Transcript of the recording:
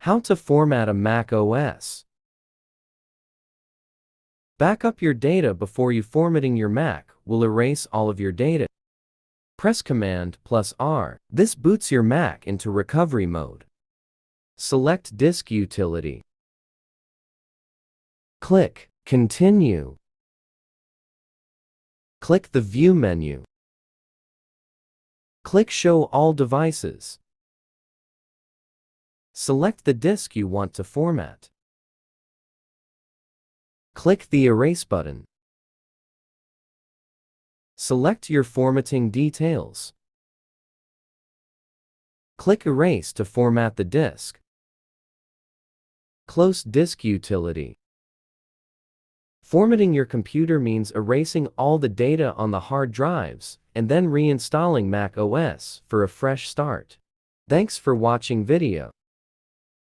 How to format a Mac OS. Back up your data before formatting your Mac will erase all of your data. Press Command+R. This boots your Mac into recovery mode. Select Disk Utility. Click Continue. Click the View menu. Click Show All Devices. Select the disk you want to format. Click the Erase button. Select your formatting details. Click Erase to format the disk. Close Disk Utility. Formatting your computer means erasing all the data on the hard drives and then reinstalling macOS for a fresh start. Thanks for watching video.